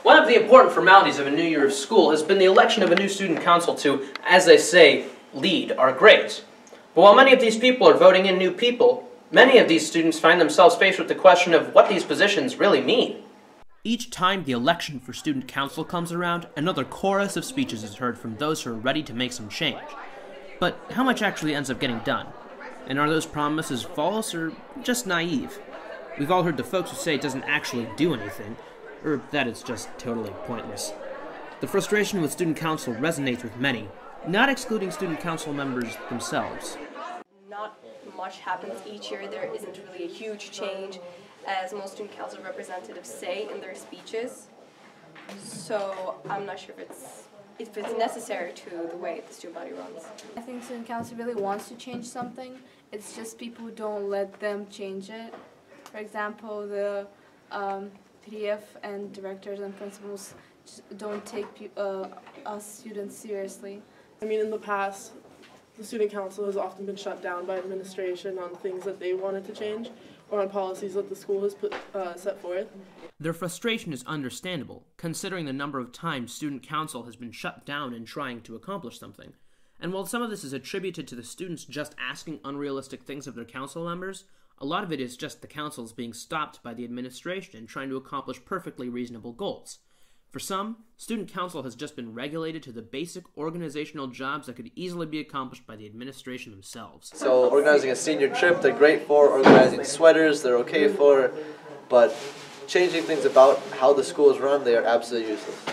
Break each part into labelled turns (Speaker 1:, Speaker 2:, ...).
Speaker 1: One of the important formalities of a new year of school has been the election of a new student council to, as they say, lead our grades. But while many of these people are voting in new people, many of these students find themselves faced with the question of what these positions really mean. Each time the election for student council comes around, another chorus of speeches is heard from those who are ready to make some change. But how much actually ends up getting done? And are those promises false or just naive? We've all heard the folks who say it doesn't actually do anything, or that it's just totally pointless. The frustration with student council resonates with many, not excluding student council members themselves.
Speaker 2: Not much happens each year. There isn't really a huge change, as most student council representatives say in their speeches. So I'm not sure if it's necessary to the way the student body runs.
Speaker 3: I think student council really wants to change something. It's just people who don't let them change it. For example, the PDF and directors and principals don't take us students seriously.
Speaker 4: I mean, in the past, the student council has often been shut down by administration on things that they wanted to change or on policies that the school has set forth.
Speaker 1: Their frustration is understandable, considering the number of times student council has been shut down in trying to accomplish something. And while some of this is attributed to the students just asking unrealistic things of their council members, a lot of it is just the councils being stopped by the administration in trying to accomplish perfectly reasonable goals. For some, student council has just been regulated to the basic organizational jobs that could easily be accomplished by the administration themselves.
Speaker 5: So organizing a senior trip, they're great for. Organizing sweaters, they're okay for. But changing things about how the school is run, they are absolutely useless.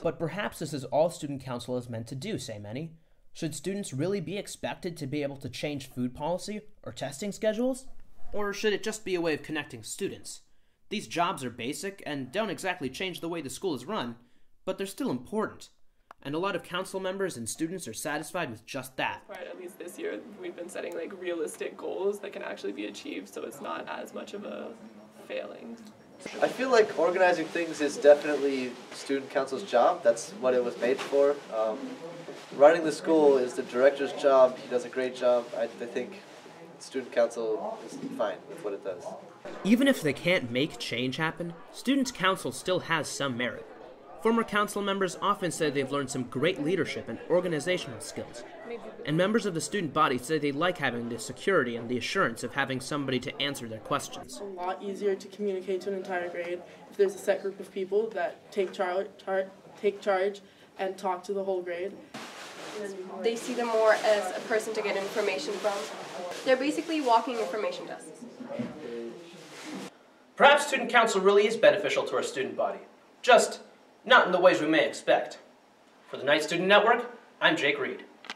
Speaker 1: But perhaps this is all student council is meant to do, say many. Should students really be expected to be able to change food policy or testing schedules? Or should it just be a way of connecting students? These jobs are basic and don't exactly change the way the school is run, but they're still important. And a lot of council members and students are satisfied with just that.
Speaker 6: Right, at least this year we've been setting realistic goals that can actually be achieved, so it's not as much of a failing.
Speaker 5: I feel like organizing things is definitely student council's job. That's what it was made for. Running the school is the director's job. He does a great job. I think student council is fine with what it does.
Speaker 1: Even if they can't make change happen, student council still has some merit. Former council members often say they've learned some great leadership and organizational skills. And members of the student body say they like having the security and the assurance of having somebody to answer their questions.
Speaker 4: It's a lot easier to communicate to an entire grade if there's a set group of people that take charge and talk to the whole grade.
Speaker 2: They see them more as a person to get information from. They're basically walking information desks.
Speaker 1: Perhaps student council really is beneficial to our student body, just not in the ways we may expect. For the Knight Student Network, I'm Jake Reed.